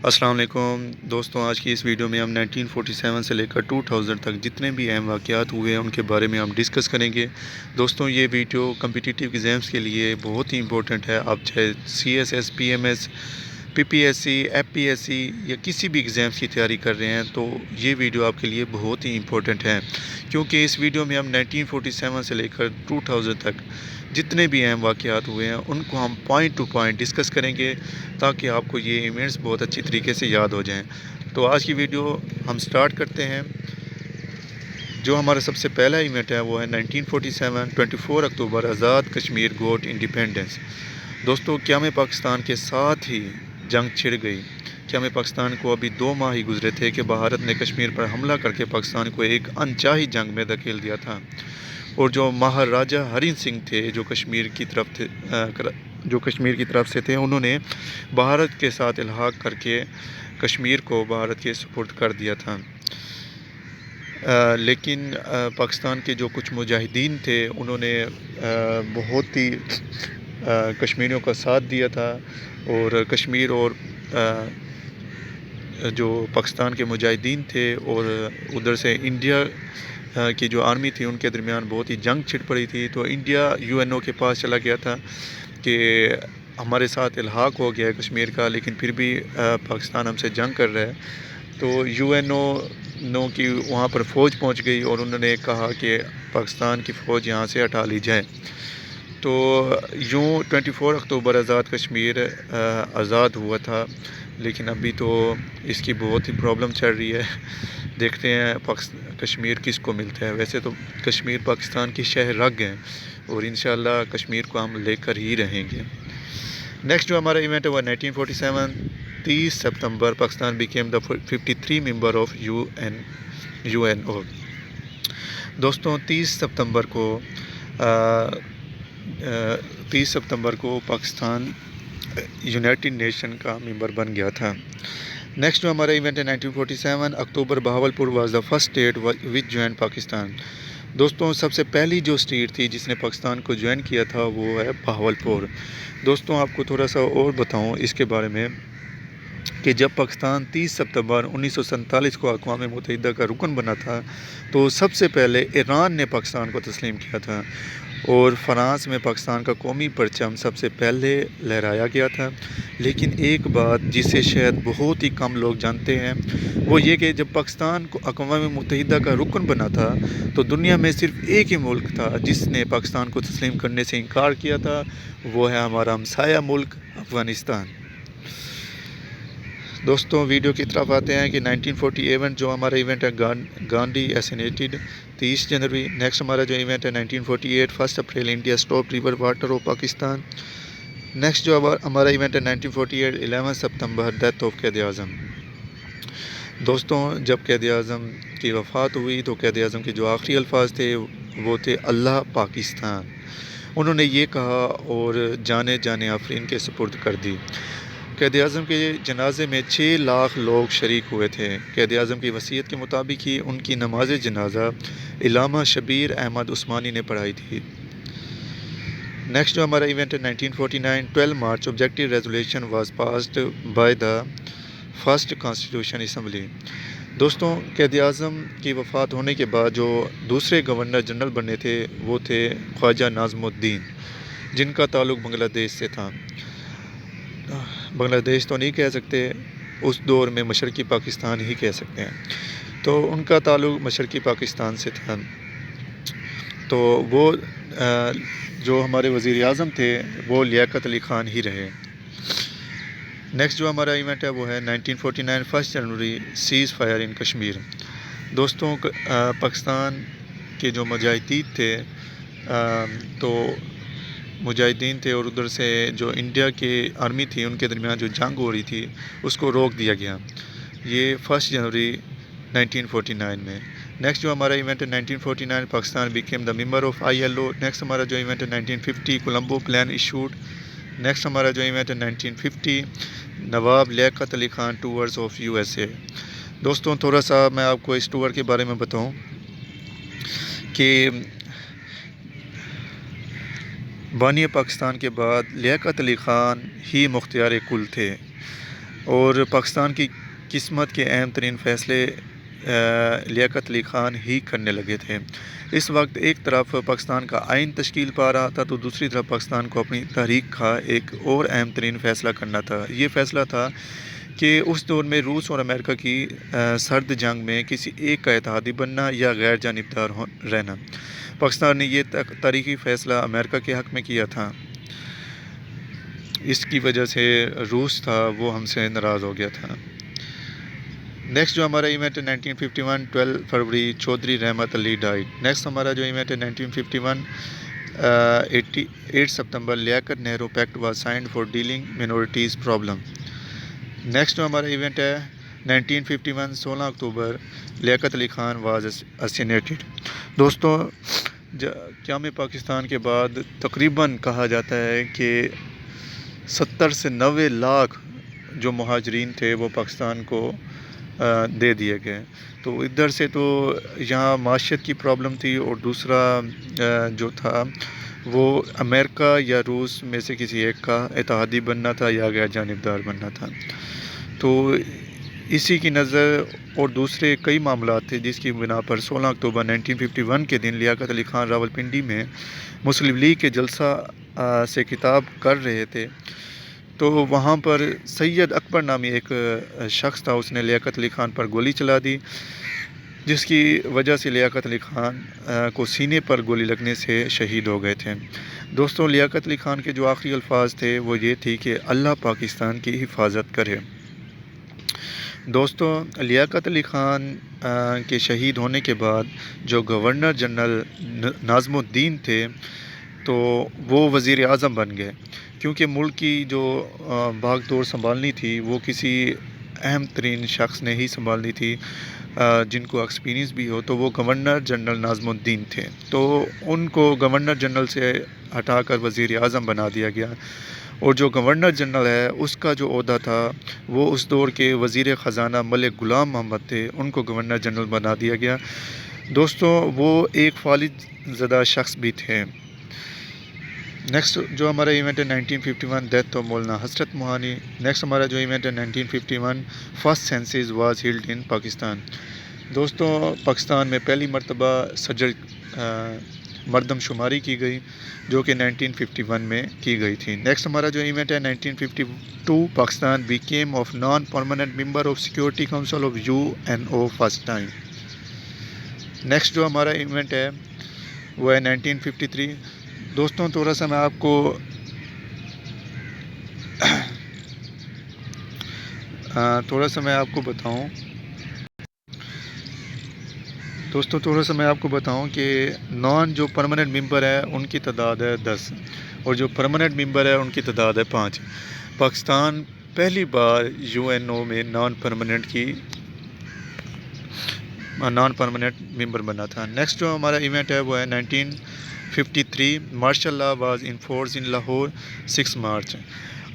السلام علیکم دوستوں، آج کی اس ویڈیو میں ہم 1947 سے لے کر 2000 تک جتنے بھی اہم واقعات ہوئے ہیں ان کے بارے میں ہم ڈسکس کریں گے۔ دوستوں، یہ ویڈیو کمپٹیٹیو ایگزامز کے لیے بہت ہی امپورٹنٹ ہے۔ آپ چاہے CSS PMS PPSC FPSC یا کسی بھی ایگزامز کی تیاری کر رہے ہیں تو یہ ویڈیو آپ کے لیے بہت ہی امپورٹنٹ ہے، کیونکہ اس ویڈیو میں ہم 1947 سے لے کر 2000 تک جتنے بھی اہم واقعات ہوئے ہیں ان کو ہم پوائنٹ ٹو پوائنٹ ڈسکس کریں گے تاکہ آپ کو یہ ایونٹس بہت اچھی طریقے سے یاد ہو جائیں۔ تو آج کی ویڈیو ہم سٹارٹ کرتے ہیں۔ جو ہمارا سب سے پہلا ایونٹ ہے وہ ہے 1947 24 اکتوبر آزاد کشمیر گوٹ انڈیپینڈنس۔ دوستو، قیام پاکستان کے ساتھ ہی جنگ چھڑ گئی۔ قیام پاکستان کو ابھی 2 ماہ ہی گزرے تھے کہ بھارت نے کشمیر پر حملہ کر کے پاکستان کو ایک انچاہی جنگ میں دھکیل دیا تھا، اور جو مہاراجہ ہری سنگھ تھے جو کشمیر کی طرف سے تھے، انہوں نے بھارت کے ساتھ الحاق کر کے کشمیر کو بھارت کے سپرد کر دیا تھا۔ لیکن پاکستان کے جو کچھ مجاہدین تھے انہوں نے بہت ہی کشمیریوں کا ساتھ دیا تھا، اور کشمیر اور جو پاکستان کے مجاہدین تھے اور ادھر سے انڈیا کی جو آرمی تھی ان کے درمیان بہت ہی جنگ چھڑ پڑی تھی۔ تو انڈیا UNO کے پاس چلا گیا تھا کہ ہمارے ساتھ الحاق ہو گیا ہے کشمیر کا، لیکن پھر بھی پاکستان ہم سے جنگ کر رہا ہے۔ تو UNO کی وہاں پر فوج پہنچ گئی اور انہوں نے کہا کہ پاکستان کی فوج یہاں سے ہٹا لی جائے۔ تو یوں 24 اکتوبر آزاد کشمیر آزاد ہوا تھا، لیکن ابھی تو اس کی بہت ہی پرابلم چل رہی ہے۔ دیکھتے ہیں کشمیر کس کو ملتا ہے۔ ویسے تو کشمیر پاکستان کی شہ رگ ہے اور انشاءاللہ کشمیر کو ہم لے کر ہی رہیں گے۔ نیکسٹ جو ہمارا ایونٹ ہے وہ 1947 30 ستمبر Pakistan became the 53 member of UNO۔ دوستوں، 30 ستمبر کو پاکستان یونائٹڈ نیشن کا ممبر بن گیا تھا۔ نیکسٹ جو ہمارا ایونٹ ہے 1947 اکتوبر Bahawalpur was the first state which join Pakistan. دوستوں، سب سے پہلی جو اسٹیٹ تھی جس نے پاکستان کو جوائن کیا تھا وہ ہے بہاولپور۔ دوستوں، آپ کو تھوڑا سا اور بتاؤں اس کے بارے میں کہ جب پاکستان 30 ستمبر 1947 کو اقوام متحدہ کا رکن بنا تھا تو سب سے پہلے ایران نے پاکستان کو تسلیم کیا تھا، اور فرانس میں پاکستان کا قومی پرچم سب سے پہلے لہرایا گیا تھا۔ لیکن ایک بات جسے شاید بہت ہی کم لوگ جانتے ہیں وہ یہ کہ جب پاکستان کو اقوام متحدہ کا رکن بنا تھا تو دنیا میں صرف ایک ہی ملک تھا جس نے پاکستان کو تسلیم کرنے سے انکار کیا تھا، وہ ہے ہمارا ہمسایہ ملک افغانستان۔ دوستوں، ویڈیو کی طرف آتے ہیں کہ 1948 جو ہمارا ایونٹ ہے گاندھی اسینیٹڈ 30 جنوری۔ نیکسٹ ہمارا جو ایونٹ ہے 1948 1 April India stop river water of Pakistan. Next جو ہمارا ایونٹ ہے 1948 11 ستمبر ڈیتھ آف قائد اعظم۔ دوستوں، جب قائد اعظم کی وفات ہوئی تو قائد اعظم کے جو آخری الفاظ تھے وہ تھے اللہ پاکستان۔ انہوں نے یہ کہا اور جانے آفرین کے سپرد کر دی۔ قائد اعظم کے جنازے میں 6 لاکھ لوگ شریک ہوئے تھے۔ قائد اعظم کی وصیت کے مطابق ہی ان کی نماز جنازہ علامہ شبیر احمد عثمانی نے پڑھائی تھی۔ نیکسٹ جو ہمارا ایونٹ ہے 1949 12 March objective resolution was passed by the first constitution assembly. دوستوں، قائد اعظم کی وفات ہونے کے بعد جو دوسرے گورنر جنرل بنے تھے وہ تھے خواجہ نظام الدین، جن کا تعلق بنگلہ دیش سے تھا۔ بنگلہ دیش تو نہیں کہہ سکتے، اس دور میں مشرقی پاکستان ہی کہہ سکتے ہیں۔ تو ان کا تعلق مشرقی پاکستان سے تھا۔ تو وہ جو ہمارے وزیر اعظم تھے وہ لیاقت علی خان ہی رہے۔ نیکسٹ جو ہمارا ایونٹ ہے وہ ہے 1949 1 جنوری سیز فائر ان کشمیر۔ دوستوں، پاکستان کے جو مجاہدین تھے اور ادھر سے جو انڈیا کی آرمی تھی ان کے درمیان جو جنگ ہو رہی تھی اس کو روک دیا گیا، یہ 1 جنوری 1949 میں۔ نیکسٹ جو ہمارا ایونٹ ہے 1949 Pakistan became the member of ILO۔ Next ہمارا جو ایونٹ ہے 1950 کولمبو پلان ایشوڈ۔ نیکسٹ ہمارا جو ایونٹ ہے 1950 نواب Liaquat Ali Khan tours of USA۔ دوستوں، تھوڑا سا میں آپ کو اس ٹور کے بارے میں بتاؤں کہ بانی پاکستان کے بعد لیاقت علی خان ہی مختار کل تھے، اور پاکستان کی قسمت کے اہم ترین فیصلے لیاقت علی خان ہی کرنے لگے تھے۔ اس وقت ایک طرف پاکستان کا آئین تشکیل پا رہا تھا تو دوسری طرف پاکستان کو اپنی تاریخ کا ایک اور اہم ترین فیصلہ کرنا تھا۔ یہ فیصلہ تھا کہ اس دور میں روس اور امریکہ کی سرد جنگ میں کسی ایک کا اتحادی بننا یا غیر جانبدار رہنا۔ پاکستان نے یہ تاریخی فیصلہ امریکہ کے حق میں کیا تھا۔ اس کی وجہ سے روس تھا وہ ہم سے ناراض ہو گیا تھا۔ نیکسٹ جو ہمارا ایونٹ ہے 1951 12 فروری چودھری رحمت علی ڈائیڈ۔ نیکسٹ ہمارا جو ایونٹ ہے 1951 8 ستمبر Liaquat Nehru pact was signed for dealing minorities problem. Next جو ہمارا ایونٹ ہے 1951 16 اکتوبر لیاقت علی خان واز اسینیٹڈ۔ دوستوں قیام پاکستان کے بعد تقریباً کہا جاتا ہے کہ 70 سے 90 لاکھ جو مہاجرین تھے وہ پاکستان کو دے دیے گئے۔ تو ادھر سے تو یہاں معیشت کی پرابلم تھی اور دوسرا جو تھا وہ امریکہ یا روس میں سے کسی ایک کا اتحادی بننا تھا یا غیر جانبدار بننا تھا۔ تو اسی کی نظر اور دوسرے کئی معاملات تھے جس کی بنا پر 16 اکتوبر 1951 کے دن لیاقت علی خان راولپنڈی میں مسلم لیگ کے جلسہ سے خطاب کر رہے تھے، تو وہاں پر سید اکبر نامی ایک شخص تھا، اس نے لیاقت علی خان پر گولی چلا دی، جس کی وجہ سے لیاقت علی خان کو سینے پر گولی لگنے سے شہید ہو گئے تھے۔ دوستوں لیاقت علی خان کے جو آخری الفاظ تھے وہ یہ تھی کہ اللہ پاکستان کی حفاظت کرے۔ دوستوں لیاقت علی خان کے شہید ہونے کے بعد جو گورنر جنرل ناظم الدین تھے تو وہ وزیر اعظم بن گئے، کیونکہ ملک کی جو بھاگ دوڑ سنبھالنی تھی وہ کسی اہم ترین شخص نے ہی سنبھالنی تھی جن کو ایکسپیرینس بھی ہو، تو وہ گورنر جنرل ناظم الدین تھے۔ تو ان کو گورنر جنرل سے ہٹا کر وزیر اعظم بنا دیا گیا، اور جو گورنر جنرل ہے اس کا جو عہدہ تھا وہ اس دور کے وزیر خزانہ ملک غلام محمد تھے، ان کو گورنر جنرل بنا دیا گیا۔ دوستوں وہ ایک فالج زدہ شخص بھی تھے۔ نیکسٹ جو ہمارا ایونٹ ہے 1951 death of Maulana Hasrat Mohani. Next ہمارا جو ایونٹ ہے 1951 first census was held in Pakistan. دوستوں پاکستان میں پہلی مرتبہ سجل مردم شماری کی گئی جو کہ 1951 میں کی گئی تھی۔ نیکسٹ ہمارا جو ایونٹ ہے 1952 Pakistan became of non permanent member of security council of UN first time. Next جو ہمارا ایونٹ ہے وہ ہے 1953۔ دوستوں تھوڑا سا میں آپ کو بتاؤں کہ نان جو پرماننٹ ممبر ہے ان کی تعداد ہے 10 اور جو پرماننٹ ممبر ہے ان کی تعداد ہے 5۔ پاکستان پہلی بار UNO میں نان پرماننٹ ممبر بنا تھا۔ نیکسٹ جو ہمارا ایونٹ ہے وہ ہے 1953 martial law was enforced in Lahore 6 March.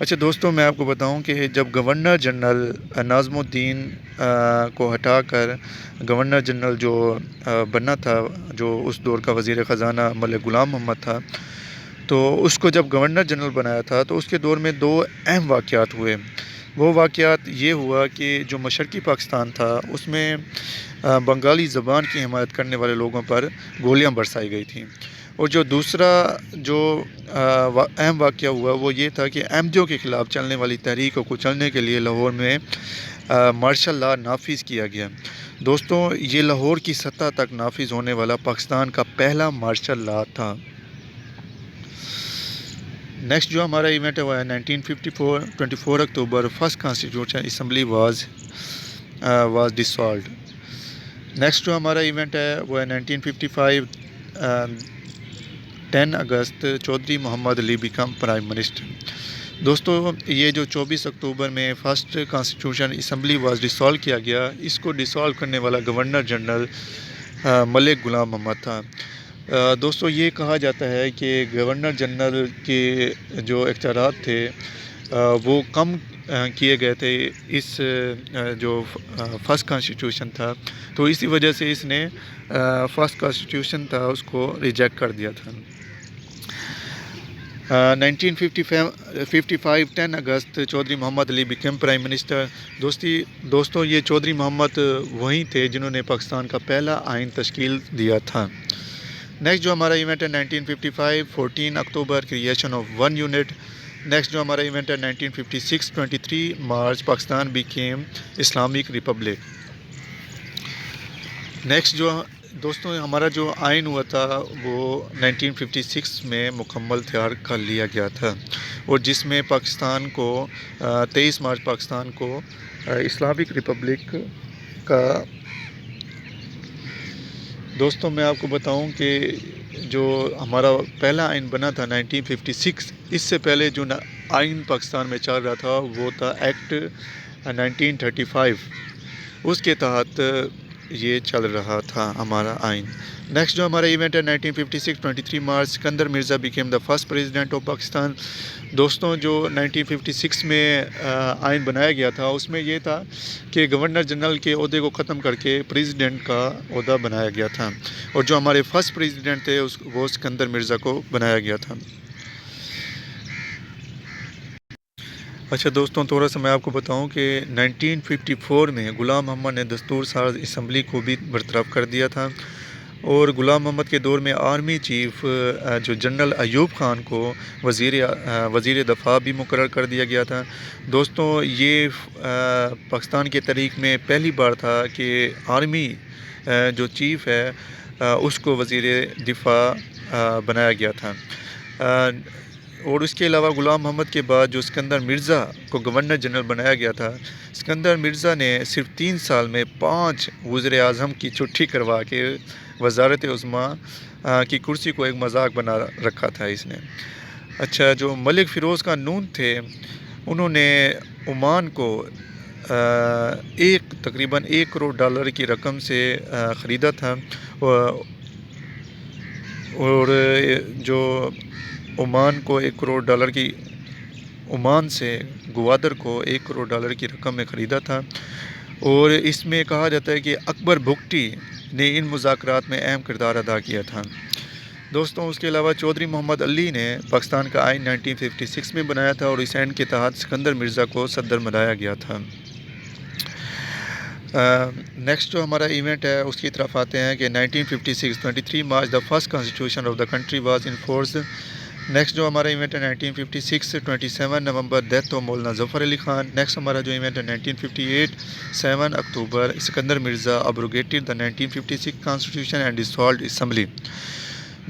اچھا دوستوں میں آپ کو بتاؤں کہ جب گورنر جنرل ناظم الدین کو ہٹا کر گورنر جنرل جو بنا تھا جو اس دور کا وزیر خزانہ ملک غلام محمد تھا، تو اس کو جب گورنر جنرل بنایا تھا تو اس کے دور میں 2 اہم واقعات ہوئے۔ وہ واقعات یہ ہوا کہ جو مشرقی پاکستان تھا اس میں بنگالی زبان کی حمایت کرنے والے لوگوں پر گولیاں برسائی گئی تھیں، اور جو دوسرا جو اہم واقعہ ہوا وہ یہ تھا کہ احمدیوں کے خلاف چلنے والی تحریک کو کچلنے کے لیے لاہور میں مارشل لا نافذ کیا گیا۔ دوستوں یہ لاہور کی سطح تک نافذ ہونے والا پاکستان کا پہلا مارشل لا تھا۔ نیکسٹ جو ہمارا ایونٹ ہے وہ ہے 1954 24 اکتوبر first constitution assembly was dissolved. Next جو ہمارا ایونٹ ہے وہ ہے 1955 10 اگست Chaudhry Muhammad Ali became prime minister. دوستوں یہ جو 24 اکتوبر میں first constitution assembly was dissolve کیا گیا، اس کو ڈسالو کرنے والا گورنر جنرل ملک غلام محمد تھا۔ دوستوں یہ کہا جاتا ہے کہ گورنر جنرل کے جو اختیارات تھے وہ کم کیے گئے تھے اس جو فرسٹ کانسٹیٹیوشن تھا، تو اسی وجہ سے اس نے فرسٹ کانسٹیٹیوشن تھا اس کو ریجیکٹ کر دیا تھا۔ 1955 10 اگست Chaudhry Muhammad Ali became prime minister. دوستوں یہ چودھری محمد وہی تھے جنہوں نے پاکستان کا پہلا آئین تشکیل دیا تھا. نیکسٹ جو ہمارا ایونٹ ہے 1955 14 اکتوبر creation of one unit. Next جو ہمارا ایونٹ ہے 1956 23 March Pakistan became Islamic republic. Next جو دوستوں ہمارا جو آئین ہوا تھا وہ 1956 میں مکمل تیار کر لیا گیا تھا اور جس میں پاکستان کو 23 مارچ پاکستان کو اسلامک ریپبلک کا. دوستوں میں آپ کو بتاؤں کہ جو ہمارا پہلا آئین بنا تھا 1956، اس سے پہلے جو آئین پاکستان میں چل رہا تھا وہ تھا ایکٹ 1935، اس کے تحت یہ چل رہا تھا ہمارا آئین. نیکسٹ جو ہمارا ایونٹ ہے 1956 23 March Sikandar Mirza became the first president of Pakistan. دوستوں جو 1956 میں آئین بنایا گیا تھا اس میں یہ تھا کہ گورنر جنرل کے عہدے کو ختم کر کے پریزیڈنٹ کا عہدہ بنایا گیا تھا اور جو ہمارے فرسٹ پریزیڈنٹ تھے وہ سکندر مرزا کو بنایا گیا تھا. اچھا دوستوں تھوڑا سا میں آپ کو بتاؤں کہ 1954 میں غلام محمد نے دستور ساز اسمبلی کو بھی برطرف کر دیا تھا اور غلام محمد کے دور میں آرمی چیف جو جنرل ایوب خان کو وزیر دفاع بھی مقرر کر دیا گیا تھا. دوستوں یہ پاکستان کے تاریخ میں پہلی بار تھا کہ آرمی جو چیف ہے اس کو وزیر دفاع بنایا گیا تھا. اور اس کے علاوہ غلام محمد کے بعد جو سکندر مرزا کو گورنر جنرل بنایا گیا تھا، سکندر مرزا نے صرف 3 سال میں 5 وزیر اعظم کی چھٹی کروا کے وزارت عظمیٰ کی کرسی کو ایک مذاق بنا رکھا تھا اس نے. اچھا جو ملک فیروز خان نون تھے انہوں نے عمان کو تقریباً $1 کروڑ کی رقم سے خریدا تھا اور جو عمان کو $1 کروڑ کی عمان سے گوادر کو $1 کروڑ کی رقم میں خریدا تھا. اور اس میں کہا جاتا ہے کہ اکبر بگٹی نے ان مذاکرات میں اہم کردار ادا کیا تھا. دوستوں اس کے علاوہ چودھری محمد علی نے پاکستان کا آئین 1956 میں بنایا تھا اور اس آئین کے تحت سکندر مرزا کو صدر بنایا گیا تھا. نیکسٹ جو ہمارا ایونٹ ہے اس کی طرف آتے ہیں کہ 1956 23 March the first constitution of the country was in force. Next جو ہمارا ایونٹ ہے 1956 27 نومبر death of Maulana Zafar Ali Khan. Next ہمارا جو ایونٹ ہے 1958 7 اکتوبر سکندر مرزا ابروگیٹڈ دا 1956 کانسٹیٹیوشن اینڈ ڈسالوڈ اسمبلی.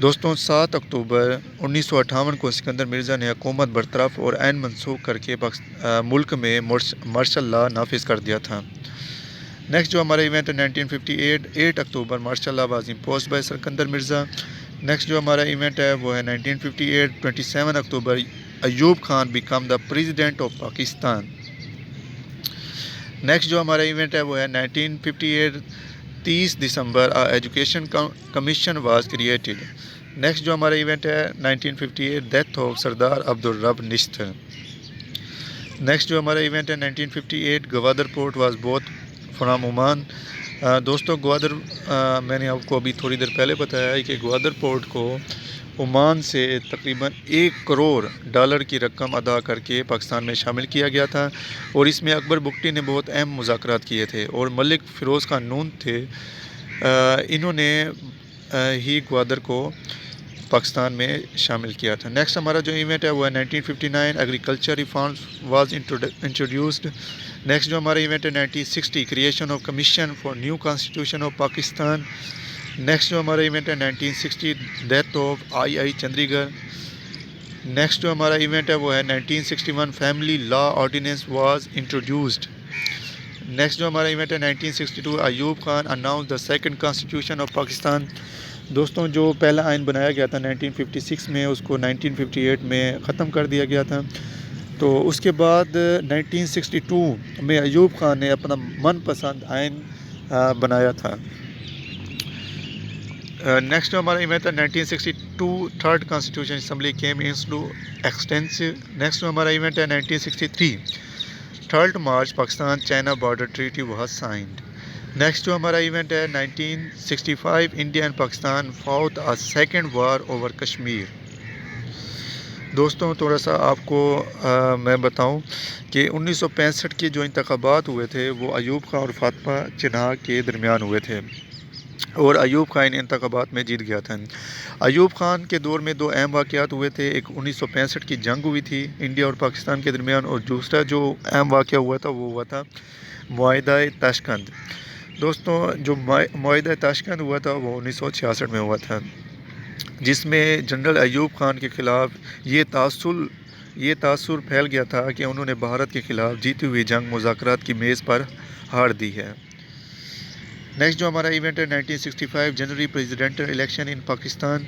دوستوں 7 اکتوبر 1958 کو سکندر مرزا نے حکومت برطرف اور عین منسوخ کر کے ملک میں مارشل لا نافذ کر دیا تھا. نیکسٹ جو ہمارا ایونٹ ہے 1958 8 اکتوبر martial law was imposed by Sikandar Mirza. Next جو ہمارا ایونٹ ہے وہ ہے 1958 27 اکتوبر Ayub Khan became the president of Pakistan. Next جو ہمارا ایونٹ ہے وہ ہے 1958 30 دسمبر education commission was created. Next جو ہمارا ایونٹ ہے 1958 death of Sardar Abdur Rab Nishtar. Next جو ہمارا ایونٹ ہے 1958 Gwadar port was bought from Oman. دوستوں گوادر میں نے آپ کو ابھی تھوڑی دیر پہلے بتایا ہے کہ گوادر پورٹ کو عمان سے تقریباً $1 کروڑ کی رقم ادا کر کے پاکستان میں شامل کیا گیا تھا اور اس میں اکبر بگٹی نے بہت اہم مذاکرات کیے تھے اور ملک فیروز خان نون تھے، انہوں نے ہی گوادر کو پاکستان میں شامل کیا تھا. نیکسٹ ہمارا جو ایونٹ ہے وہ ہے 1959 agriculture reforms was introduced. Next جو ہمارا ایونٹ ہے 1960 creation of commission for new constitution of Pakistan. Next جو ہمارا ایونٹ ہے 1960 ڈیتھ آف آئی چندی گڑھ. نیکسٹ جو ہمارا ایونٹ ہے وہ ہے 1961 family law ordinance was introduced. Next جو ہمارا ایونٹ ہے 1962 Ayub Khan announce the second constitution of Pakistan. دوستوں جو پہلا آئین بنایا گیا تھا 1956 میں اس کو 1958 میں ختم کر دیا گیا تھا. تو اس کے بعد 1962 میں ایوب خان نے اپنا من پسند آئین بنایا تھا. نیکسٹ جو ہمارا ایونٹ ہے 1962 third constitution assembly came into existence. Next جو ہمارا ایونٹ ہے 1963 3 March Pakistan China border treaty was signed. Next جو ہمارا ایونٹ ہے 1965 India and Pakistan fought a second war over Kashmir. دوستوں تھوڑا سا آپ کو میں بتاؤں کہ 1965 کے جو انتخابات ہوئے تھے وہ ایوب خان اور فاطمہ جناح کے درمیان ہوئے تھے، اور ایوب خان ان انتخابات میں جیت گیا تھا۔ ایوب خان کے دور میں دو اہم واقعات ہوئے تھے، ایک 1965 کی جنگ ہوئی تھی انڈیا اور پاکستان کے درمیان، اور دوسرا جو اہم واقعہ ہوا تھا وہ ہوا تھا معاہدہ تاشقند۔ دوستوں جو معاہدہ تاشقند ہوا تھا وہ 1966 میں ہوا تھا، جس میں جنرل ایوب خان کے خلاف یہ تاثر پھیل گیا تھا کہ انہوں نے بھارت کے خلاف جیتی ہوئی جنگ مذاکرات کی میز پر ہار دی ہے۔ نیکسٹ جو ہمارا ایونٹ ہے 1965 جنوری پریزیڈنٹل الیکشن ان پاکستان۔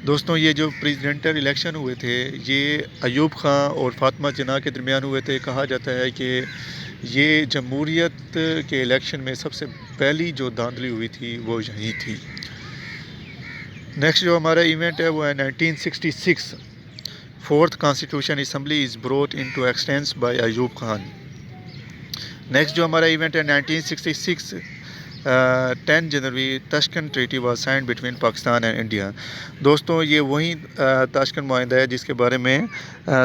دوستوں یہ جو پریزیڈنٹل الیکشن ہوئے تھے یہ ایوب خان اور فاطمہ جناح کے درمیان ہوئے تھے۔ کہا جاتا ہے کہ یہ جمہوریت کے الیکشن میں سب سے پہلی جو دھاندلی ہوئی تھی وہ یہی تھی۔ نیکسٹ جو ہمارا ایونٹ ہے وہ ہے 1966 fourth constitution assembly is brought into existence by Ayub Khan. Next جو ہمارا ایونٹ ہے 1966 10 جنوری Tashkent treaty was signed between Pakistan and India. دوستوں یہ وہی تاشقند معاہدہ ہے جس کے بارے میں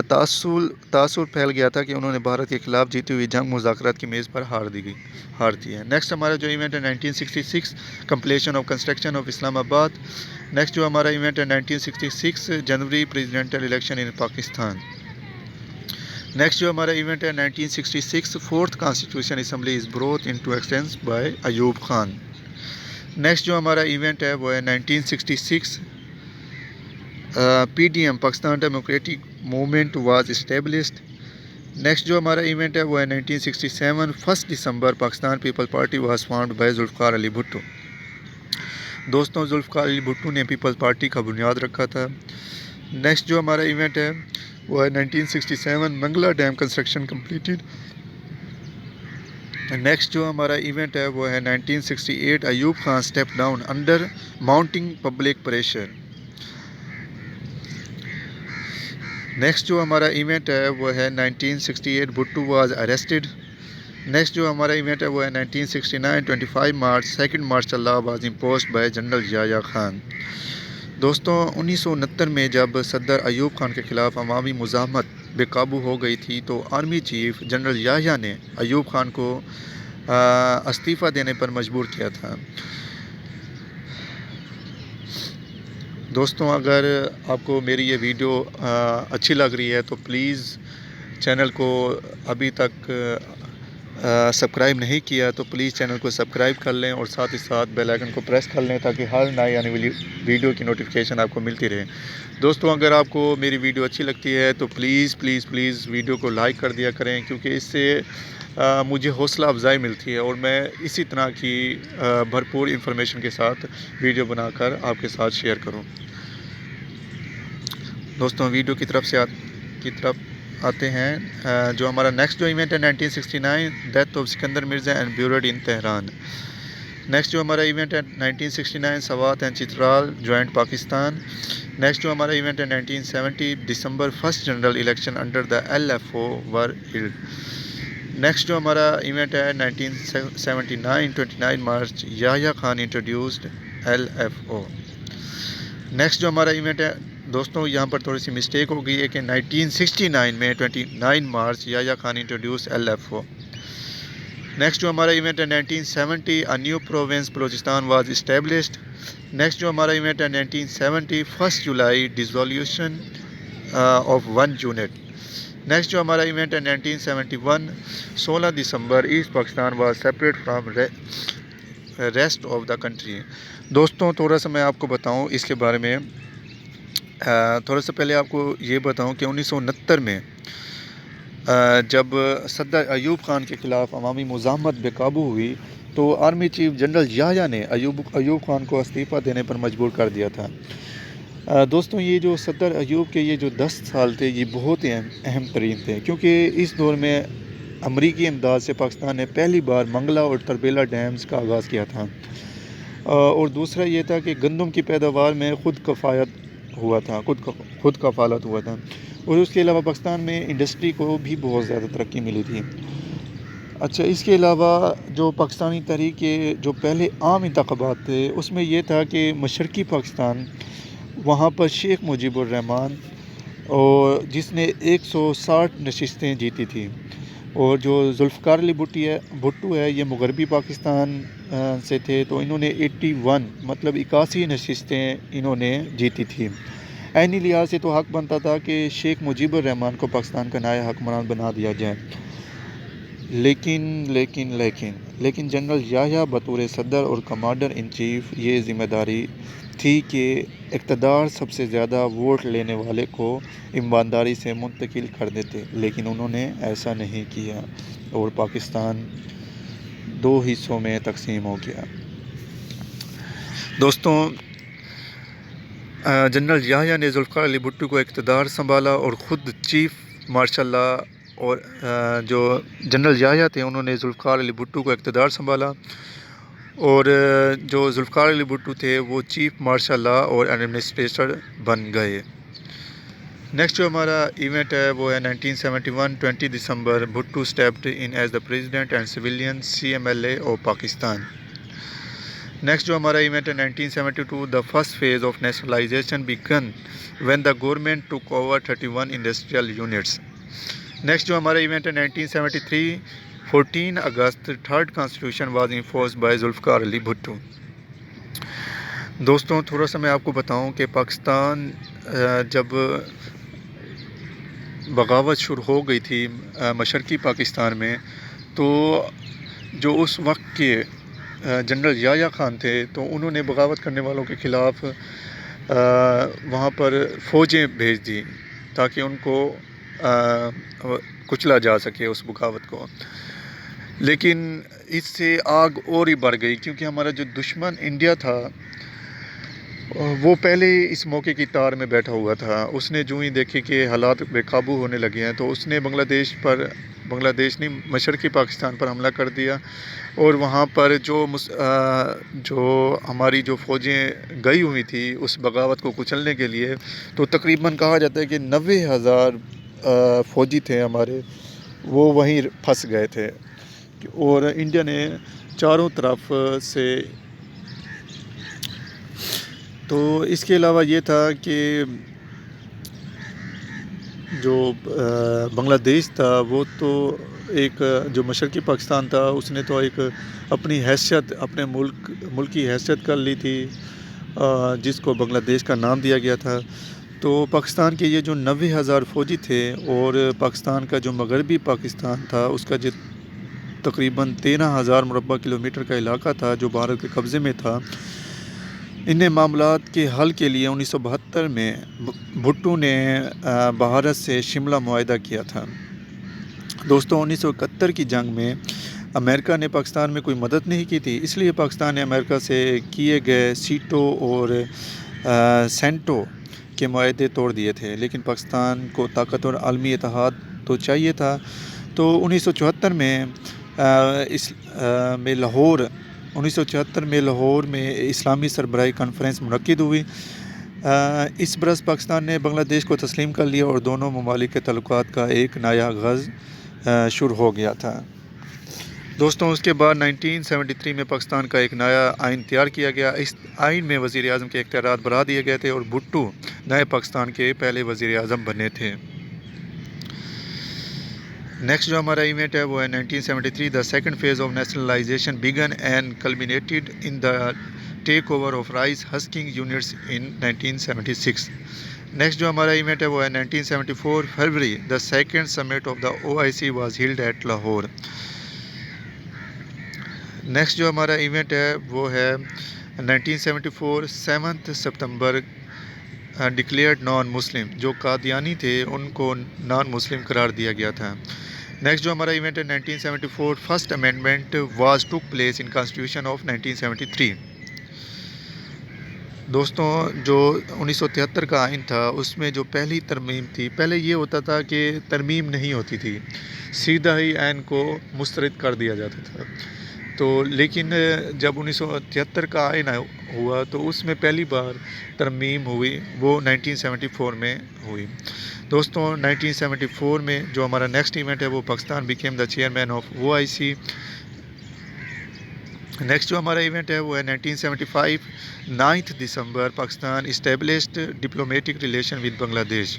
تاثر پھیل گیا تھا کہ انہوں نے بھارت کے خلاف جیتی ہوئی جنگ مذاکرات کی میز پر ہار دی ہے۔ نیکسٹ ہمارا جو ایونٹ ہے 1966 completion of construction of Islamabad. Next جو ہمارا ایونٹ ہے 1966 جنوری presidential election in Pakistan. Next جو ہمارا ایونٹ ہے 1966 fourth constitution assembly is brought into existence by Ayub Khan. Next جو ہمارا ایونٹ ہے وہ ہے 1966 P D M Pakistan democratic movement was established. Next جو ہمارا ایونٹ ہے وہ ہے 1967 1 دسمبر Pakistan people party was formed by Zulfikar Ali Bhutto. دوستوں ذوالفقار علی بھٹو نے پیپلز پارٹی کا بنیاد رکھا تھا۔ نیکسٹ جو ہمارا ایونٹ ہے وہ ہے 1967 Mangla dam construction completed. Next جو ہمارا ایونٹ ہے وہ ہے 1968 Ayub Khan step down under mounting public pressure. Next جو ہمارا ایونٹ ہے وہ ہے 1968 بھٹو واز اریسٹڈ۔ نیکسٹ جو ہمارا ایونٹ ہے وہ ہے 1969 25 March second martial law was imposed by general Yahya Khan. دوستوں 1969 میں جب صدر ایوب خان کے خلاف عوامی مزاحمت بے قابو ہو گئی تھی تو آرمی چیف جنرل یحییٰ نے ایوب خان کو استعفیٰ دینے پر مجبور کیا تھا۔ دوستوں اگر آپ کو میری یہ ویڈیو اچھی لگ رہی ہے تو پلیز چینل کو ابھی تک سبسکرائب نہیں کیا تو پلیز چینل کو سبسکرائب کر لیں، اور ساتھ ہی ساتھ بیل آئیکن کو پریس کر لیں تاکہ ہر نئی آنے والی ویڈیو کی نوٹیفیکیشن آپ کو ملتی رہے۔ دوستوں اگر آپ کو میری ویڈیو اچھی لگتی ہے تو پلیز ویڈیو کو لائک کر دیا کریں، کیونکہ اس سے مجھے حوصلہ افزائی ملتی ہے اور میں اسی طرح کی بھرپور انفارمیشن کے ساتھ ویڈیو بنا کر آپ کے ساتھ شیئر کروں۔ دوستوں ویڈیو کی طرف آتے ہیں۔ جو ہمارا نیکسٹ جو ایونٹ ہے 1969 death of Sikandar Mirza and buried in Tehran. Next جو ہمارا ایونٹ ہے 1969 Swat and Chitral joined Pakistan. Next جو ہمارا ایونٹ ہے 1970 دسمبر first general election under the LFO were held. Next جو ہمارا ایونٹ ہے 1979 29 March Yahya Khan introduced LFO۔ Next جو ہمارا ایونٹ ہے دوستوں یہاں پر تھوڑی سی مسٹیک ہو گئی ہے کہ 1969 میں 29 March Yahya Khan introduce LFO۔ Next جو ہمارا ایونٹ ہے 1970 a new province Balochistan was established. Next جو ہمارا ایونٹ ہے 1970 1 جولائی ڈیزولوشن آف 1 یونٹ۔ نیکسٹ جو ہمارا ایونٹ ہے 1971 16 دسمبر east Pakistan was separate from rest of the country. دوستوں تھوڑا سا میں آپ کو بتاؤں اس کے بارے میں، تھوڑا سا پہلے آپ کو یہ بتاؤں کہ 1969 میں جب صدر ایوب خان کے خلاف عوامی مزاحمت بے قابو ہوئی تو آرمی چیف جنرل یحییٰ نے ایوب خان کو استعفیٰ دینے پر مجبور کر دیا تھا۔ دوستوں یہ جو صدر ایوب کے یہ جو 10 سال تھے یہ بہت ہی اہم ترین تھے، کیونکہ اس دور میں امریکی امداد سے پاکستان نے پہلی بار منگلا اور تربیلا ڈیمز کا آغاز کیا تھا، اور دوسرا یہ تھا کہ گندم کی پیداوار میں خود کفالت ہوا تھا، اور اس کے علاوہ پاکستان میں انڈسٹری کو بھی بہت زیادہ ترقی ملی تھی۔ اچھا اس کے علاوہ جو پاکستانی تحریک کے جو پہلے عام انتخابات تھے اس میں یہ تھا کہ مشرقی پاکستان وہاں پر شیخ مجیب الرحمان اور جس نے 160 نشستیں جیتی تھیں، اور جو ذوالفقار علی بھٹو ہے یہ مغربی پاکستان سے تھے، تو انہوں نے 81 مطلب 81 نشستیں انہوں نے جیتی تھیں۔ عینی لحاظ سے تو حق بنتا تھا کہ شیخ مجیب الرحمن کو پاکستان کا نیا حکمران بنا دیا جائے، لیکن جنرل یحییٰ بطور صدر اور کمانڈر ان چیف یہ ذمہ داری تھی کہ اقتدار سب سے زیادہ ووٹ لینے والے کو ایمانداری سے منتقل کر دیتے، لیکن انہوں نے ایسا نہیں کیا اور پاکستان 2 حصوں میں تقسیم ہو گیا۔ دوستوں، جنرل یحییٰ نے ذوالفقار علی بھٹو کو اقتدار سنبھالا اور خود چیف مارشل لا، اور جو جنرل یحییٰ تھے انہوں نے ذوالفقار علی بھٹو کو اقتدار سنبھالا، اور جو ذوالفقار علی بھٹو تھے وہ چیف مارشل لا اور ایڈمنسٹریٹر بن گئے۔ نیکسٹ جو ہمارا ایونٹ ہے وہ ہے 1971 20 دسمبر Bhutto stepped in as the president and civilian CMLA of Pakistan. Next جو ہمارا ایونٹ ہے 1972 the first phase of nationalization began when the government took over 31 industrial units. Next جو ہمارا ایونٹ ہے 1973 14 اگست third constitution was enforced by Zulfikar Ali Bhutto. دوستوں، تھوڑا سا میں آپ کو بتاؤں کہ پاکستان جب بغاوت شروع ہو گئی تھی مشرقی پاکستان میں، تو جو اس وقت کے جنرل یحییٰ خان تھے تو انہوں نے بغاوت کرنے والوں کے خلاف وہاں پر فوجیں بھیج دی تاکہ ان کو کچلا جا سکے اس بغاوت کو، لیکن اس سے آگ اور ہی بڑھ گئی کیونکہ ہمارا جو دشمن انڈیا تھا وہ پہلے اس موقع کی تار میں بیٹھا ہوا تھا۔ اس نے جو ہی دیکھی کہ حالات بے قابو ہونے لگے ہیں تو اس نے بنگلہ دیش نہیں مشرقی پاکستان پر حملہ کر دیا، اور وہاں پر جو ہماری جو فوجیں گئی ہوئی تھی اس بغاوت کو کچلنے کے لیے، تو تقریباً کہا جاتا ہے کہ 90,000 فوجی تھے ہمارے، وہ وہیں پھنس گئے تھے، اور انڈیا نے چاروں طرف سے۔ تو اس کے علاوہ یہ تھا کہ جو بنگلہ دیش تھا وہ تو ایک جو مشرقی پاکستان تھا اس نے تو ایک اپنی حیثیت اپنے ملک کی حیثیت کر لی تھی، جس کو بنگلہ دیش کا نام دیا گیا تھا۔ تو پاکستان کے یہ جو 90,000 فوجی تھے، اور پاکستان کا جو مغربی پاکستان تھا اس کا جو تقریباً 13,000 مربع کلومیٹر کا علاقہ تھا جو بھارت کے قبضے میں تھا، ان معاملات کے حل کے لیے 1972 میں بھٹو نے بھارت سے شملہ معاہدہ کیا تھا۔ دوستوں، 1971 کی جنگ میں امریکہ نے پاکستان میں کوئی مدد نہیں کی تھی، اس لیے پاکستان نے امریکہ سے کیے گئے سیٹو اور سینٹو کے معاہدے توڑ دیے تھے، لیکن پاکستان کو طاقتور عالمی اتحاد تو چاہیے تھا۔ تو 1974 میں لاہور میں اسلامی سربراہی کانفرنس منعقد ہوئی۔ اس برس پاکستان نے بنگلہ دیش کو تسلیم کر لیا اور دونوں ممالک کے تعلقات کا ایک نیا آغاز شروع ہو گیا تھا۔ دوستوں، اس کے بعد 1973 میں پاکستان کا ایک نیا آئین تیار کیا گیا۔ اس آئین میں وزیر اعظم کے اختیارات بڑھا دیے گئے تھے اور بھٹو نئے پاکستان کے پہلے وزیر اعظم بنے تھے۔ نیکسٹ جو ہمارا ایونٹ ہے وہ ہے 1973 the second phase of nationalization began and culminated in the take over of rice husking units in 1976۔ Next جو ہمارا ایونٹ ہے وہ ہے 1974 فروری the second summit of the OIC was held at Lahore. Next جو ہمارا ایونٹ ہے وہ ہے 1974 7 ستمبر ڈکلیئرڈ نان مسلم، جو قادیانی تھے ان کو نان مسلم قرار دیا گیا تھا۔ نیکسٹ جو ہمارا ایونٹ ہے 1974 first amendment was took place in constitution of 1973۔ دوستوں، جو 1973 کا آئین تھا اس میں جو پہلی ترمیم تھی، پہلے یہ ہوتا تھا کہ ترمیم نہیں ہوتی تھی، سیدھا ہی آئین کو مسترد کر دیا جاتا تھا۔ تو لیکن جب 1973 کا آئین ہوا تو اس میں پہلی بار ترمیم ہوئی، وہ 1974 میں ہوئی۔ دوستوں، 1974 میں جو ہمارا نیکسٹ ایونٹ ہے وہ Pakistan became the chairman of OIC۔ Next جو ہمارا ایونٹ ہے وہ ہے 1975 9 دسمبر Pakistan established diplomatic relation with Bangladesh.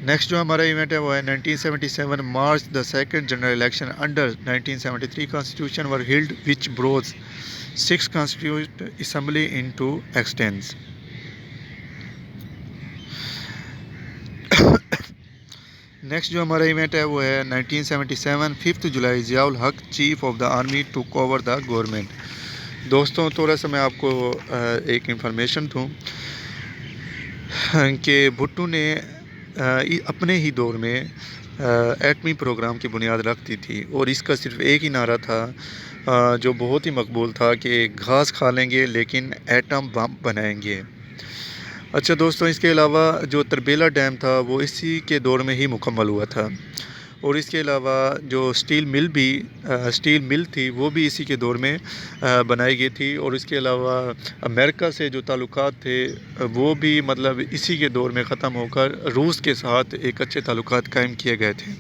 Next جو ہمارا ایونٹ ہے وہ ہے 1977 March the second general election under 1973 constitution were held which brought 6 constitute assembly into existence. Next جو ہمارا ایونٹ ہے وہ ہے 1977 5 جولائی ضیاء الحق چیف آف دا آرمی ٹوک اوور دا گورنمنٹ. دوستوں تھوڑا سا میں آپ کو ایک انفارمیشن دوں کہ بھٹو نے اپنے ہی دور میں ایٹمی پروگرام کی بنیاد رکھ دی تھی اور اس کا صرف ایک ہی نعرہ تھا جو بہت ہی مقبول تھا کہ گھاس کھا لیں گے لیکن ایٹم بم بنائیں گے. اچھا دوستوں اس کے علاوہ جو تربیلا ڈیم تھا وہ اسی کے دور میں ہی مکمل ہوا تھا اور اس کے علاوہ جو اسٹیل مل تھی وہ بھی اسی کے دور میں بنائی گئی تھی اور اس کے علاوہ امریکہ سے جو تعلقات تھے وہ بھی مطلب اسی کے دور میں ختم ہو کر روس کے ساتھ ایک اچھے تعلقات قائم کیے گئے تھے.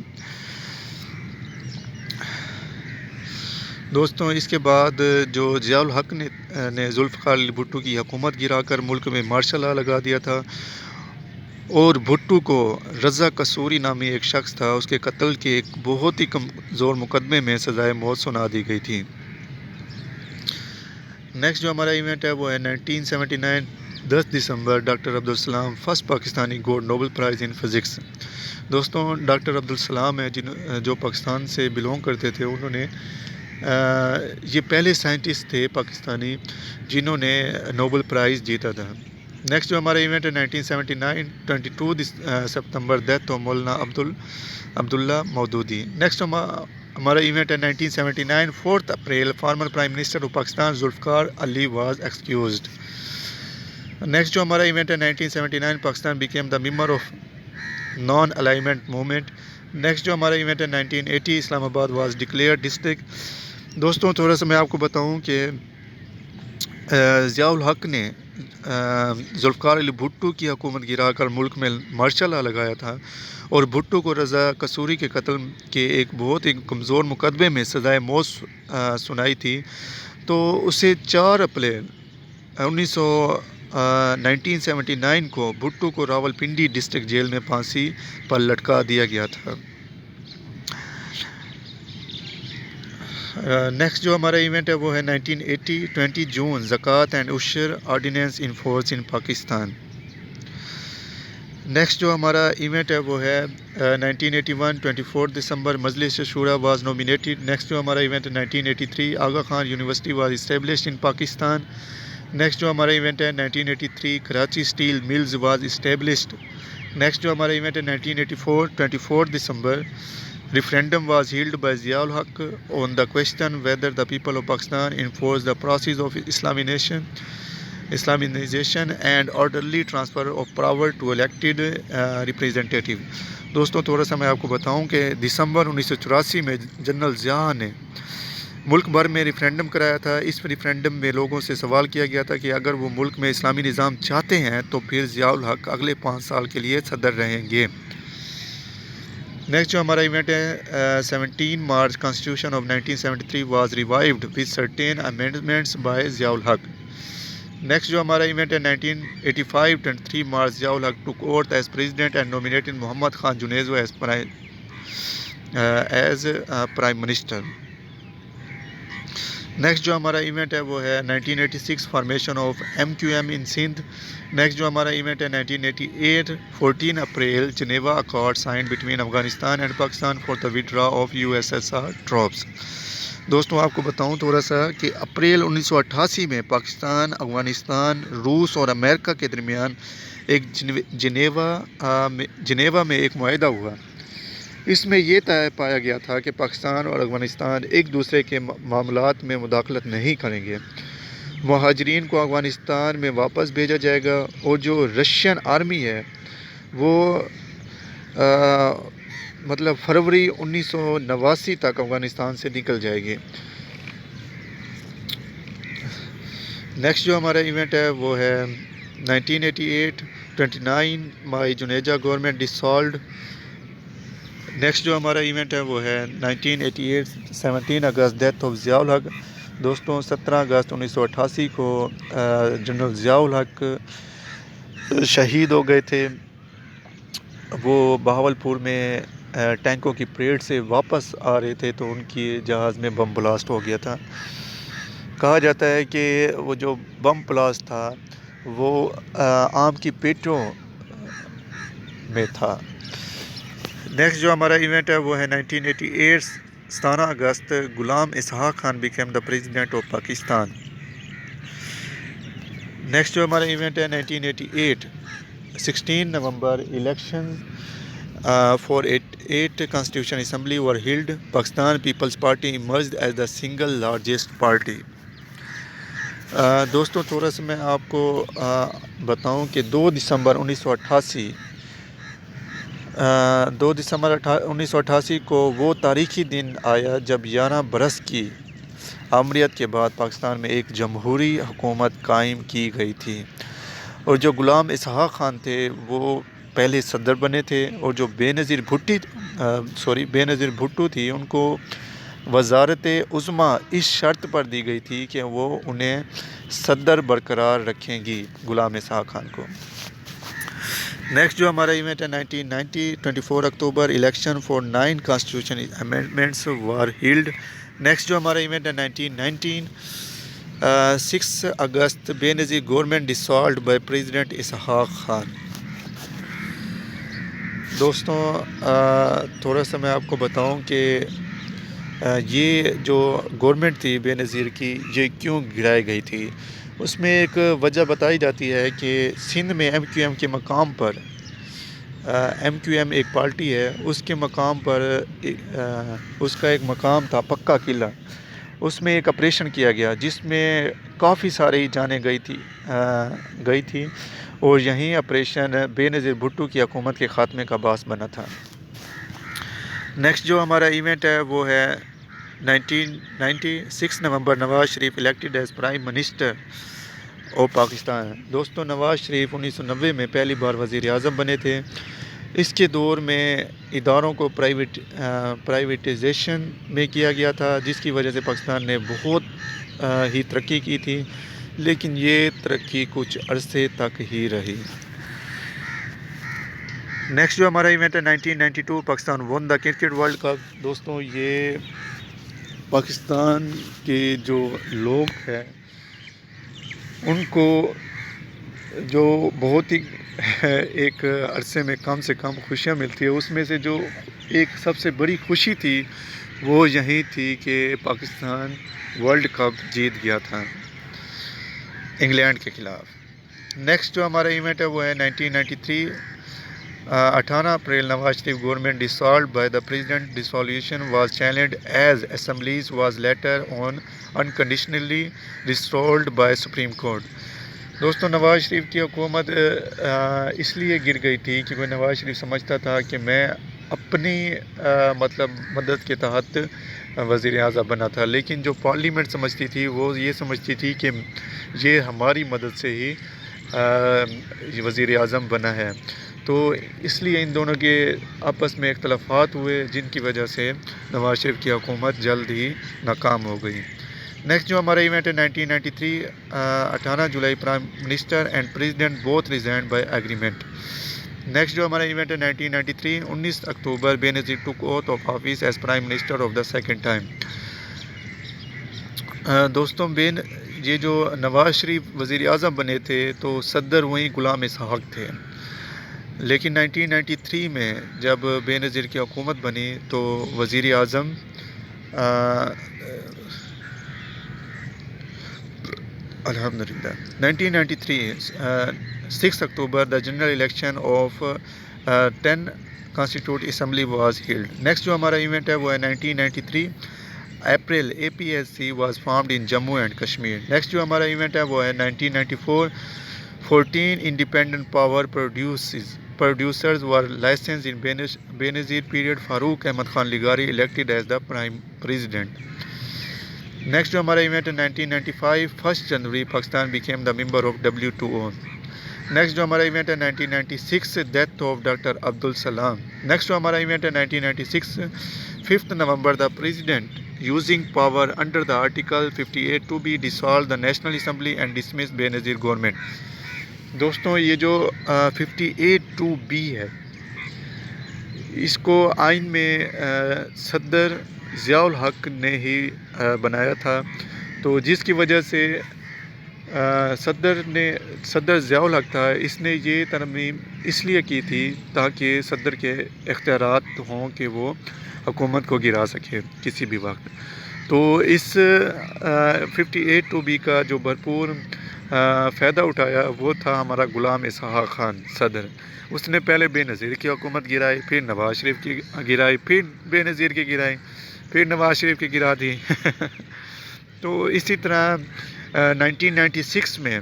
دوستوں اس کے بعد جو ضیاء الحق نے ذوالفقار علی بھٹو کی حکومت گرا کر ملک میں مارشل لا لگا دیا تھا اور بھٹو کو رضا قصوری نامی ایک شخص تھا اس کے قتل کے ایک بہت ہی کمزور مقدمے میں سزائے موت سنا دی گئی تھی. نیکسٹ جو ہمارا ایونٹ ہے وہ ہے 1979 10 دسمبر doctor Abdus Salam first Pakistani got Nobel prize in physics. دوستوں ڈاکٹر عبدالسلام ہیں جو پاکستان سے بلونگ کرتے تھے. انہوں نے یہ پہلے سائنٹسٹ تھے پاکستانی جنہوں نے نوبل پرائز جیتا تھا. نیکسٹ جو ہمارا ایونٹ ہے 1979 22 سپتمبر death of Maulana Abdullah Maududi. Next ہمارا ایونٹ ہے 1979 4 April former prime minister of Pakistan Zulfikar Ali was executed. Next جو ہمارا ایونٹ ہے 1979 Pakistan became the member of non alignment movement. Next جو ہمارا ایونٹ ہے 1980 اسلام آباد واز ڈکلیئر ڈسٹرکٹ. دوستوں تھوڑا سا میں آپ کو بتاؤں کہ ضیاء الحق نے ذوالفقار علی بھٹو کی حکومت گرا کر ملک میں مارشل لا لگایا تھا اور بھٹو کو رضا قصوری کے قتل کے ایک بہت ہی کمزور مقدمے میں سزائے موت سنائی تھی. تو اسے 4 اپریل 1979 کو بھٹو کو راول پنڈی ڈسٹرکٹ جیل میں پھانسی پر لٹکا دیا گیا تھا. نیکسٹ جو ہمارا ایونٹ ہے وہ ہے 1980 20 جون زکوٰۃ اینڈ عشر آرڈیننس ان فورس ان پاکستان. نیکسٹ جو ہمارا ایونٹ ہے وہ ہے 1981 24 دسمبر مجلس شورا واز نومینیٹڈ. نیکسٹ جو ہمارا ایونٹ ہے 1983 Aga Khan university was established in Pakistan. Next جو ہمارا ایونٹ ہے 1983 Karachi steel mills was established. Next جو ہمارا ایونٹ ہے 1984 24 December referendum was held by Zia ul Haq on the question whether the people of Pakistan enforce the process of Islamization and orderly transfer of power to elected representative. دوستوں تھوڑا سا میں آپ کو بتاؤں کہ دسمبر 1984 میں جنرل ضیاء نے ملک بھر میں ریفرینڈم کرایا تھا. اس ریفرینڈم میں لوگوں سے سوال کیا گیا تھا کہ اگر وہ ملک میں اسلامی نظام چاہتے ہیں تو پھر ضیاء الحق اگلے 5 سال کے لیے صدر رہیں گے. نیکسٹ جو ہمارا ایونٹ ہے 17 March constitution of 1973 was revived with certain amendments by Zia ul Haq. Next جو ہمارا ایونٹ ہے 1985 23 March Zia ul Haq took oath as president and nominated Muhammad Khan Junejo as prime minister. Next جو ہمارا ایونٹ ہے وہ ہے 1986 formation of MQM in Sindh. Next جو ہمارا ایونٹ ہے 1988 14 April Geneva accord signed between Afghanistan and Pakistan for the withdrawal of USSR troops. دوستوں آپ کو بتاؤں تھوڑا سا کہ اپریل 1988 میں پاکستان افغانستان روس اور امریکہ کے درمیان ایک جنیوا میں ایک معاہدہ ہوا. اس میں یہ طے پایا گیا تھا کہ پاکستان اور افغانستان ایک دوسرے کے معاملات میں مداخلت نہیں کریں گے. مہاجرین کو افغانستان میں واپس بھیجا جائے گا اور جو رشین آرمی ہے وہ مطلب فروری 1989 تک افغانستان سے نکل جائے گی. نیکسٹ جو ہمارا ایونٹ ہے وہ ہے 1988 29 مئی جنیجا گورنمنٹ ڈسالوڈ. نیکسٹ جو ہمارا ایونٹ ہے وہ ہے 1988 17 اگست ڈیتھ آف ضیاء الحق. دوستوں 17 اگست 1988 کو جنرل ضیاء الحق شہید ہو گئے تھے وہ بہاولپور میں ٹینکوں کی پریڈ سے واپس آ رہے تھے تو ان کی جہاز میں بم بلاسٹ ہو گیا تھا۔ کہا جاتا ہے کہ وہ جو بم بلاسٹ تھا وہ آم کی پیٹوں میں تھا۔ نیکسٹ جو ہمارا ایونٹ ہے وہ ہے 1988 17 August Ghulam Ishaq Khan became the president of Pakistan. Next جو ہمارا ایونٹ ہے 1988 16 November election for 8 Constitution Assembly were held. Pakistan People's Party emerged as the single largest party. دوستوں تھوڑا سا میں آپ کو بتاؤں کہ 2 دسمبر 1988 کو وہ تاریخی دن آیا جب 11 برس کی آمریت کے بعد پاکستان میں ایک جمہوری حکومت قائم کی گئی تھی، اور جو غلام اسحاق خان تھے وہ پہلے صدر بنے تھے، اور جو بے نظیر بھٹو تھی ان کو وزارت عظمیٰ اس شرط پر دی گئی تھی کہ وہ انہیں صدر برقرار رکھیں گی، غلام اسحاق خان کو۔ نیکسٹ جو ہمارا ایونٹ ہے 1990 24 October election for 9 constitution amendments were held. Next جو ہمارا ایونٹ ہے 1919 6 August Benazir government dissolved by president Ishaq Khan. دوستوں تھوڑا سا میں آپ کو بتاؤں کہ یہ جو گورنمنٹ تھی بے نظیر کی یہ کیوں گرائی گئی تھی، اس میں ایک وجہ بتائی جاتی ہے کہ سندھ میں ایم کیو ایم کے مقام پر ایم کیو ایم ایک پارٹی ہے، اس کے مقام پر اس کا ایک مقام تھا پکا قلعہ، اس میں ایک آپریشن کیا گیا جس میں کافی ساری جانیں گئی تھی، اور یہیں آپریشن بے نظیر بھٹو کی حکومت کے خاتمے کا باعث بنا تھا۔ نیکسٹ جو ہمارا ایونٹ ہے وہ ہے 1996 November Nawaz Sharif elected as prime minister of Pakistan. دوستوں نواز شریف 1990 میں پہلی بار وزیر اعظم بنے تھے۔ اس کے دور میں اداروں کو پرائیویٹائزیشن میں کیا گیا تھا، جس کی وجہ سے پاکستان نے بہت ہی ترقی کی تھی، لیکن یہ ترقی کچھ عرصے تک ہی رہی۔ نیکسٹ جو ہمارا ایونٹ ہے 1992 پاکستان ون دا کرکٹ ورلڈ کپ۔ دوستوں یہ پاکستان کے جو لوگ ہیں ان کو جو بہت ہی ایک عرصے میں کم سے کم خوشیاں ملتی ہے، اس میں سے جو ایک سب سے بڑی خوشی تھی وہ یہی تھی کہ پاکستان ورلڈ کپ جیت گیا تھا انگلینڈ کے خلاف۔ نیکسٹ جو ہمارا ایونٹ ہے وہ ہے 1993 18 April Nawaz Sharif government dissolved by the president dissolution was challenged as assemblies was later on unconditionally restored by supreme court. دوستوں نواز شریف کی حکومت اس لیے گر گئی تھی کیونکہ نواز شریف سمجھتا تھا کہ میں اپنی مدد کے تحت وزیر اعظم بنا تھا، لیکن جو پارلیمنٹ سمجھتی تھی وہ یہ سمجھتی تھی کہ یہ ہماری مدد سے ہی وزیر اعظم بنا ہے، تو اس لیے ان دونوں کے آپس میں اختلافات ہوئے جن کی وجہ سے نواز شریف کی حکومت جلد ہی ناکام ہو گئی۔ نیکسٹ جو ہمارا ایونٹ ہے 1993 18 July prime minister and president both resigned by agreement. Next جو ہمارا ایونٹ ہے 1993 19 اکتوبر بے نظیر ٹوک oath of office as prime minister of the second time. دوستوں یہ جو نواز شریف وزیر اعظم بنے تھے تو صدر وہیں غلام اسحاق تھے، لیکن 1993 میں جب بے نظیر کی حکومت بنی تو وزیر اعظم الحمدللہ 1993 6 October the general election of 10 constitute assembly was held. Next جو ہمارا ایونٹ ہے وہ ہے 1993 April APSC was formed in Jammu and Kashmir. Next جو ہمارا ایونٹ ہے وہ ہے 1994 14 independent power producers were licensed in Benazir period. Farooq Ahmad Khan لغاری elected as the prime president. Next جو ہمارا ایونٹ ہے 1995 1 January Pakistan became the member of WTO. Next جو ہمارا ایونٹ ہے 1996 death of doctor Abdus Salam. Next جو ہمارا ایونٹ ہے 1996 5 November the president using power under the article 58 to be dissolved the National Assembly and dismiss بے نظیر گورنمنٹ۔ دوستوں یہ جو 58(2)(b) ہے اس کو آئین میں صدر ضیاء الحق نے ہی بنایا تھا، تو جس کی وجہ سے صدر ضیاء الحق تھا، اس نے یہ ترمیم اس لیے کی تھی تاکہ صدر کے اختیارات ہوں کہ وہ حکومت کو گرا سکے کسی بھی وقت۔ تو اس 58(2)B کا جو بھرپور فائدہ اٹھایا وہ تھا ہمارا غلام اسحاق خان صدر۔ اس نے پہلے بے نظیر کی حکومت گرائی، پھر نواز شریف کی گرائی، پھر بے نظیر کی گرائی، پھر نواز شریف کی گرا دی۔ تو اسی طرح 1996 میں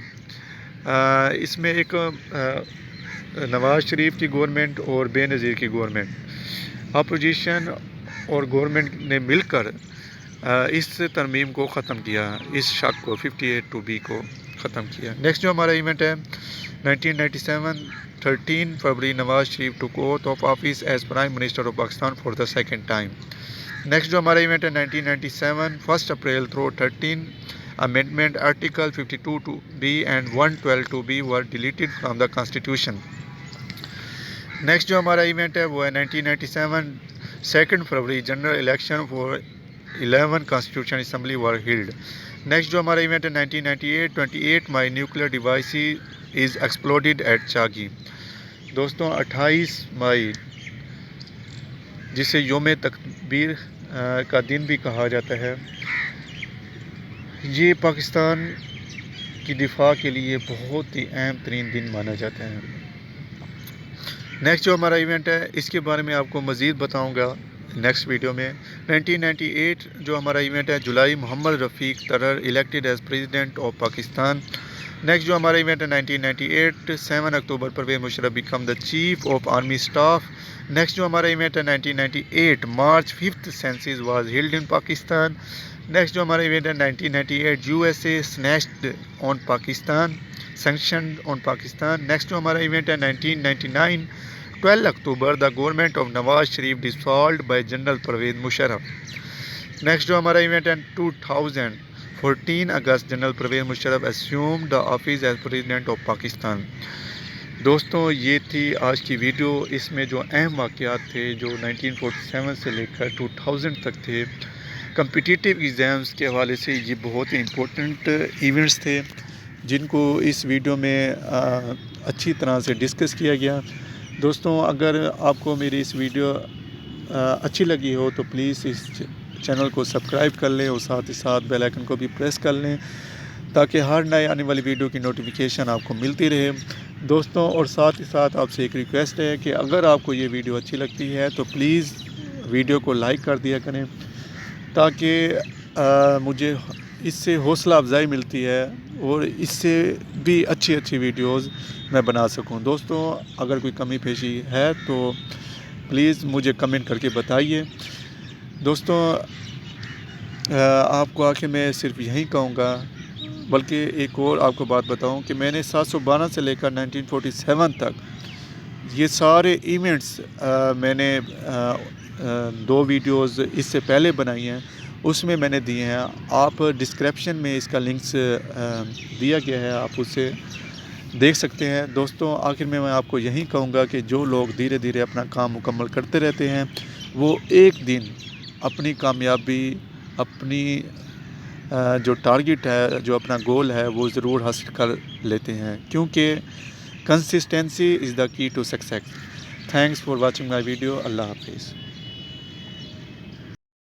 اس میں ایک نواز شریف کی گورنمنٹ اور بے نظیر کی گورنمنٹ، اپوزیشن اور گورنمنٹ نے مل کر اس ترمیم کو ختم کیا، اس شک کو 58(2)B کو ختم کیا۔ نیکسٹ جو ہمارا ایونٹ ہے 1997 13 فروری نواز شریف ٹوک oath of office as prime minister of Pakistan for the second time. Next جو ہمارا ایونٹ ہے 1997 1 April through 13 amendment article 52(2)B and 112(2)B were deleted from the constitution۔ Next جو ہمارا ایونٹ ہے وہ ہے 1997 2 February general election for 11 constitution assembly were held۔ Next جو ہمارا ایونٹ ہے 1998 28 May nuclear device is exploded at Chagai. دوستوں 28 مئی جسے یوم تکبیر کا دن بھی کہا جاتا ہے، یہ پاکستان کی دفاع کے لیے بہت ہی اہم ترین دن مانا جاتا ہے۔ نیکسٹ جو ہمارا ایونٹ ہے اس کے بارے میں آپ کو مزید بتاؤں گا نیکسٹ ویڈیو میں۔ 1998 جو ہمارا ایونٹ ہے July Muhammad Rafiq Tarar elected as president of Pakistan. Next جو ہمارا ایونٹ ہے 1998 7 October Pervez Musharraf became the chief of army staff. Next جو ہمارا ایونٹ ہے 1998 March 5th census was held in Pakistan. Next جو ہمارا ایونٹ ہے 1998 USA snatched on Pakistan sanctioned on Pakistan. Next جو ہمارا ایونٹ ہے 1999 12 October the government of Nawaz Sharif dissolved by general Pervez Musharraf. Next جو ہمارا ایونٹ ہے 2014 August general Pervez Musharraf assumed the office as president of Pakistan. دوستوں یہ تھی آج کی ویڈیو، اس میں جو اہم واقعات تھے جو 1947 سے لے کر 2000 تک تھے کمپٹیٹیو ایگزامز کے حوالے سے، یہ بہت ہی امپورٹنٹ ایونٹس تھے جن کو اس ویڈیو میں اچھی طرح سے ڈسکس کیا گیا۔ دوستوں اگر آپ کو میری اس ویڈیو اچھی لگی ہو تو پلیز اس چینل کو سبسکرائب کر لیں اور ساتھ ہی ساتھ بیل آئیکن کو بھی پریس کر لیں تاکہ ہر نئے آنے والی ویڈیو کی نوٹیفیکیشن آپ کو ملتی رہے۔ دوستوں اور ساتھ ہی ساتھ آپ سے ایک ریکویسٹ ہے کہ اگر آپ کو یہ ویڈیو اچھی لگتی ہے تو پلیز ویڈیو کو لائک کر دیا کریں تاکہ مجھے اس سے حوصلہ افزائی ملتی ہے اور اس سے بھی اچھی ویڈیوز میں بنا سکوں۔ دوستوں اگر کوئی کمی پیشی ہے تو پلیز مجھے کمنٹ کر کے بتائیے۔ دوستوں آپ کو آخر میں صرف یہی کہوں گا، بلکہ ایک اور آپ کو بات بتاؤں کہ میں نے 712 سے لے کر 1947 تک یہ سارے ایونٹس میں نے 2 ویڈیوز اس سے پہلے بنائی ہیں، اس میں نے دیے ہیں، آپ ڈسکرپشن میں اس کا لنکس دیا گیا ہے، آپ اسے دیکھ سکتے ہیں۔ دوستوں آخر میں آپ کو یہی کہوں گا کہ جو لوگ دھیرے دھیرے اپنا کام مکمل کرتے رہتے ہیں وہ ایک دن اپنی کامیابی، اپنی جو ٹارگٹ ہے، جو اپنا گول ہے وہ ضرور حاصل کر لیتے ہیں، کیونکہ consistency is the key to success. Thanks for watching my video. اللہ حافظ۔